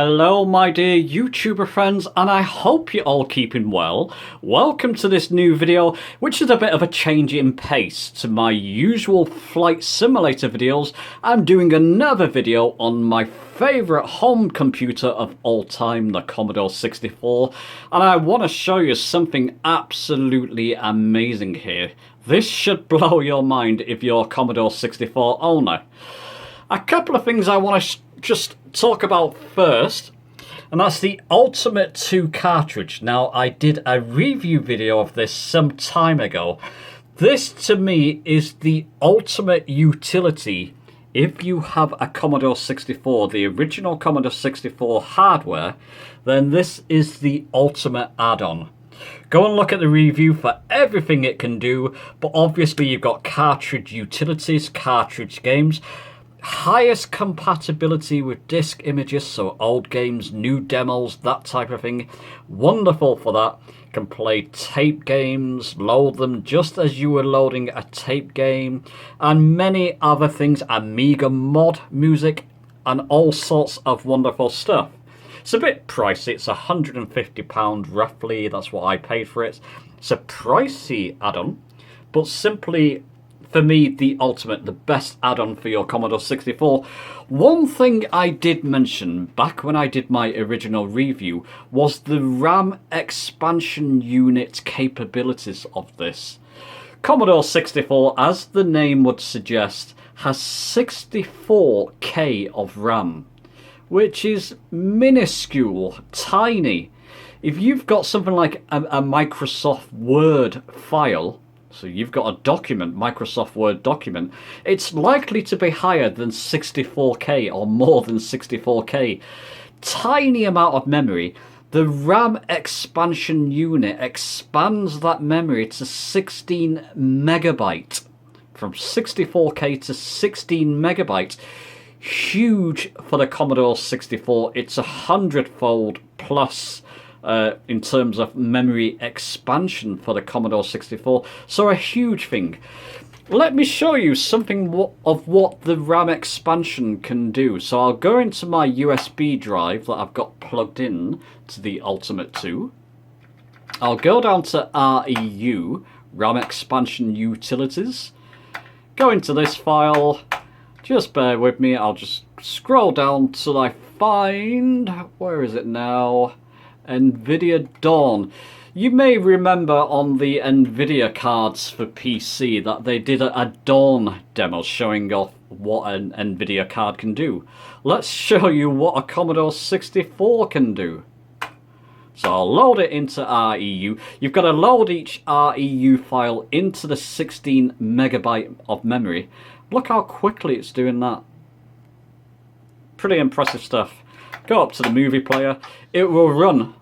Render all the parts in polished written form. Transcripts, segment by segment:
Hello my dear YouTuber friends, and I hope you're all keeping well. Welcome to this new video, which is a bit of a change in pace to my usual flight simulator videos. I'm doing another video on my favourite home computer of all time, the Commodore 64, and I want to show you something absolutely amazing here. This should blow your mind if you're a Commodore 64 owner. A couple of things I want to just talk about first, and that's the Ultimate 2 cartridge. Now, I did a review video of this some time ago. This to me is the ultimate utility if you have a Commodore 64, the original Commodore 64 hardware, then this is the ultimate add-on. Go and look at the review for everything it can do, but obviously you've got cartridge utilities, cartridge games, highest compatibility with disk images, so old games, new demos, that type of thing. Wonderful for that. Can play tape games, load them just as you were loading a tape game, and many other things, Amiga mod music, and all sorts of wonderful stuff. It's a bit pricey, it's £150 roughly, that's what I paid for it. It's a pricey add-on, but simply for me, the ultimate, the best add-on for your Commodore 64. One thing I did mention back when I did my original review was the RAM expansion unit capabilities of this. Commodore 64, as the name would suggest, has 64K of RAM, which is minuscule, tiny. If you've got something like a Microsoft Word file, so you've got a document, Microsoft Word document, it's likely to be higher than 64K or more than 64K. Tiny amount of memory. The RAM expansion unit expands that memory to 16 megabyte. From 64K to 16 megabytes. Huge for the Commodore 64. It's 100-fold plus in terms of memory expansion for the Commodore 64, so a huge thing. Let me show you something of what the RAM expansion can do. So I'll go into my USB drive that I've got plugged in to the Ultimate 2. I'll go down to REU, RAM expansion utilities, go into this file. Just bear with me, I'll just scroll down till I find, where is it now? NVIDIA Dawn. You may remember on the NVIDIA cards for PC that they did a Dawn demo showing off what an NVIDIA card can do. Let's show you what a Commodore 64 can do. So I'll load it into REU. You've got to load each REU file into the 16 megabyte of memory. Look how quickly it's doing that. Pretty impressive stuff. Go up to the movie player. It will run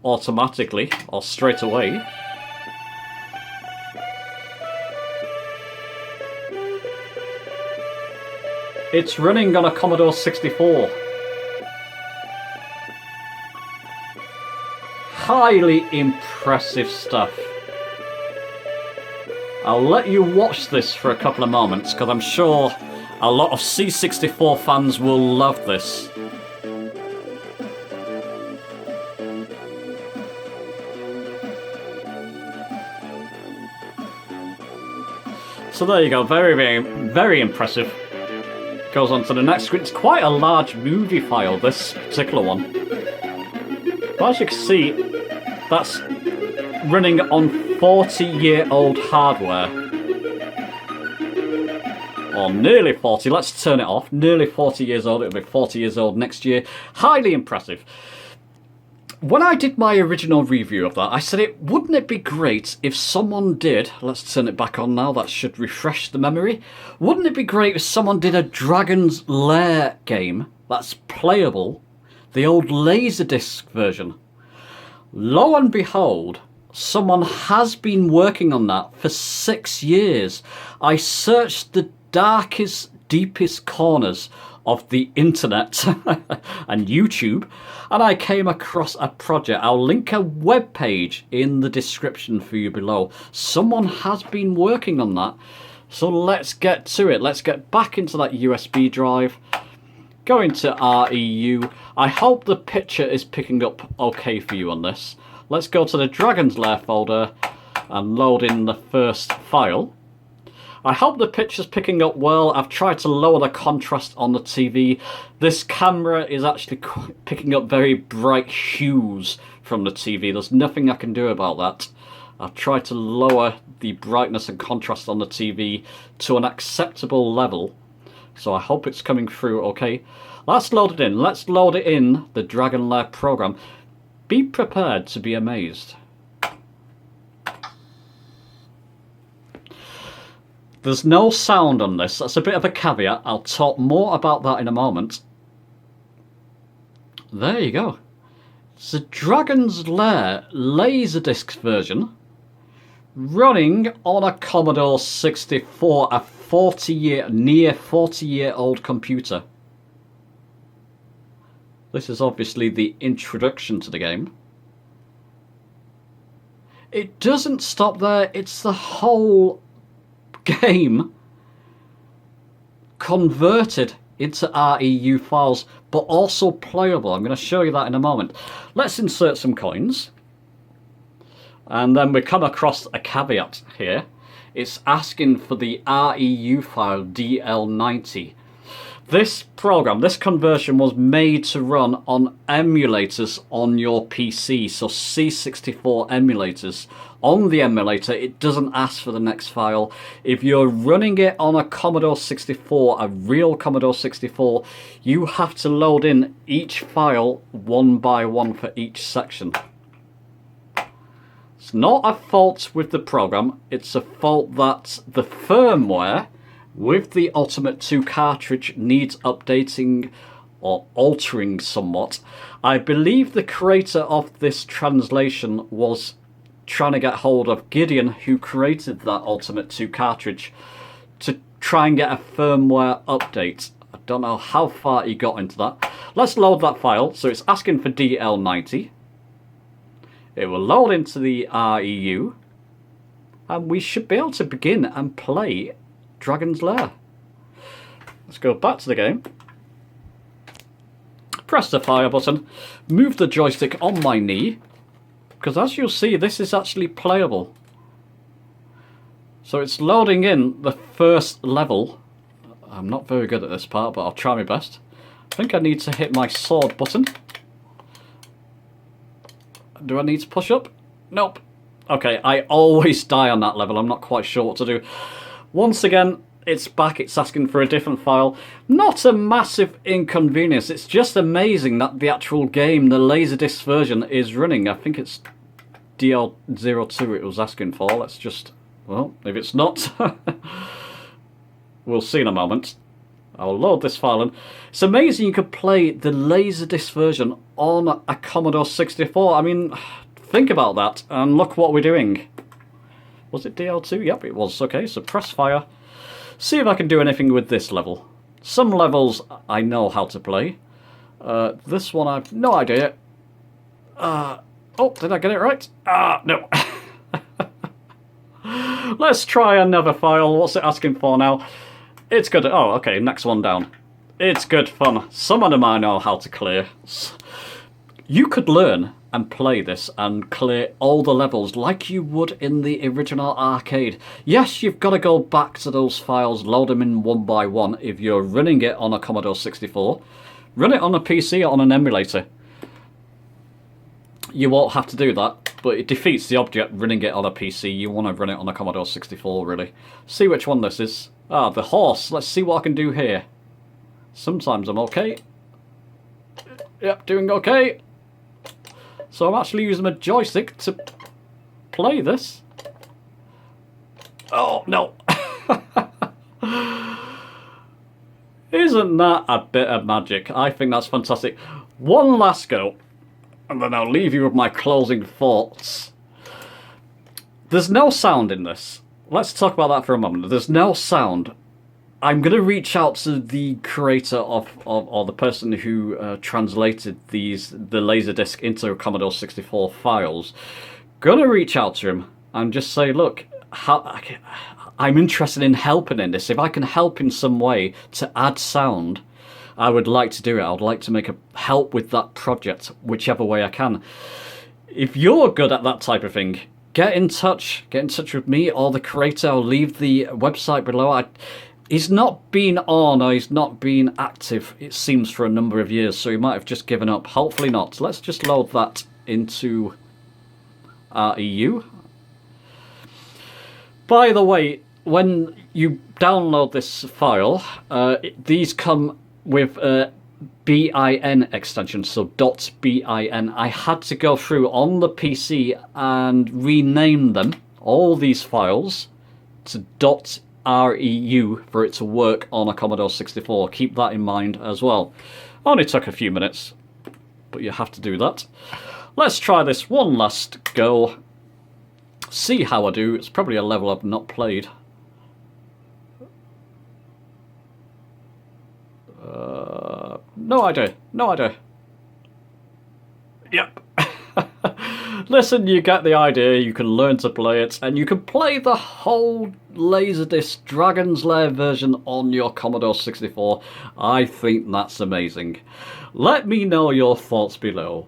automatically or straight away. It's running on a Commodore 64. Highly impressive stuff. I'll let you watch this for a couple of moments because I'm sure a lot of C64 fans will love this. So there you go, very impressive. Goes on to the next screen. It's quite a large movie file, this particular one. But as you can see, that's running on 40-year-old hardware. Or nearly 40, let's turn it off. Nearly 40 years old, it'll be 40 years old next year. Highly impressive. When I did my original review of that, I said, wouldn't it be great if someone did, let's turn it back on now, that should refresh the memory. Wouldn't it be great if someone did a Dragon's Lair game that's playable, the old Laserdisc version? Lo and behold, someone has been working on that for 6 years. I searched the darkest, deepest corners of the internet and YouTube, and I came across a project. I'll link a web page in the description for you below. Someone has been working on that, so let's get to it. Let's get back into that USB drive. Going to REU. I hope the picture is picking up okay for you on this. Let's go to the Dragon's Lair folder and load in the first file. I hope the picture's picking up well. I've tried to lower the contrast on the TV. This camera is actually picking up very bright hues from the TV. There's nothing I can do about that. I've tried to lower the brightness and contrast on the TV to an acceptable level. So I hope it's coming through okay. Let's load it in. Let's load it in the Dragon Lair program. Be prepared to be amazed. There's no sound on this. That's a bit of a caveat. I'll talk more about that in a moment. There you go. It's a Dragon's Lair Laserdisc version running on a Commodore 64, a near 40-year-old computer. This is obviously the introduction to the game. It doesn't stop there. It's the whole game converted into REU files, but also playable. I'm going to show you that in a moment. Let's insert some coins. And then we come across a caveat here. It's asking for the REU file DL90. This program, this conversion was made to run on emulators on your PC, so C64 emulators. On the emulator, it doesn't ask for the next file. If you're running it on a Commodore 64, a real Commodore 64, you have to load in each file one by one for each section. It's not a fault with the program, it's a fault that the firmware with the Ultimate 2 cartridge needs updating or altering somewhat. I believe the creator of this translation was trying to get hold of Gideon, who created that Ultimate 2 cartridge, to try and get a firmware update. I don't know how far he got into that. Let's load that file. So it's asking for DL90. It will load into the REU, and we should be able to begin and play Dragon's Lair. Let's go back to the game. Press the fire button. Move the joystick on my knee, because as you'll see, this is actually playable. So it's loading in the first level. I'm not very good at this part, but I'll try my best. I think I need to hit my sword button. Do I need to push up? Nope. Okay, I always die on that level. I'm not quite sure what to do. Once again, it's back. It's asking for a different file. Not a massive inconvenience. It's just amazing that the actual game, the Laserdisc version, is running. I think it's DL02 it was asking for. Let's just... Well, if it's not, we'll see in a moment. I'll load this file in. It's amazing you could play the Laserdisc version on a Commodore 64. I mean, think about that, and look what we're doing. Was it DL2? Yep, it was. Okay, so press fire. See if I can do anything with this level. Some levels I know how to play. This one I've no idea. Oh, did I get it right? No. Let's try another file. What's it asking for now? It's good. Oh, okay, next one down. It's good fun. Some of them I know how to clear. You could learn and play this and clear all the levels like you would in the original arcade. Yes, you've got to go back to those files, load them in one by one if you're running it on a Commodore 64. Run it on a PC or on an emulator. You won't have to do that, but it defeats the object running it on a PC. You want to run it on a Commodore 64, really. See which one this is. Ah, the horse. Let's see what I can do here. Sometimes I'm okay. Yep, doing okay. So I'm actually using a joystick to play this. Oh, no. Isn't that a bit of magic? I think that's fantastic. One last go, and then I'll leave you with my closing thoughts. There's no sound in this. Let's talk about that for a moment. There's no sound. I'm going to reach out to the creator or the person who translated the Laserdisc into Commodore 64 files. Going to reach out to him and just say, look, I'm interested in helping in this. If I can help in some way to add sound, I would like to do it. I would like to make a help with that project, whichever way I can. If you're good at that type of thing, get in touch. Get in touch with me or the creator. I'll leave the website below. He's not been on, or he's not been active, it seems, for a number of years, so he might have just given up. Hopefully not. Let's just load that into our EU. By the way, when you download this file, these come with a bin extension, so .bin. I had to go through on the PC and rename them, all these files, to .reu for it to work on a Commodore 64. Keep that in mind as well. Only took a few minutes, but you have to do that. Let's try this one last go. See how I do. It's probably a level I've not played. No idea. No idea. Yep. Listen, you get the idea. You can learn to play it, and you can play the whole Laserdisc Dragon's Lair version on your Commodore 64. I think that's amazing. Let me know your thoughts below.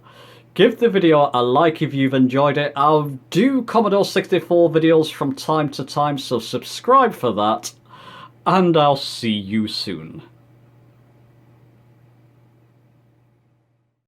Give the video a like if you've enjoyed it. I'll do Commodore 64 videos from time to time, so subscribe for that. And I'll see you soon.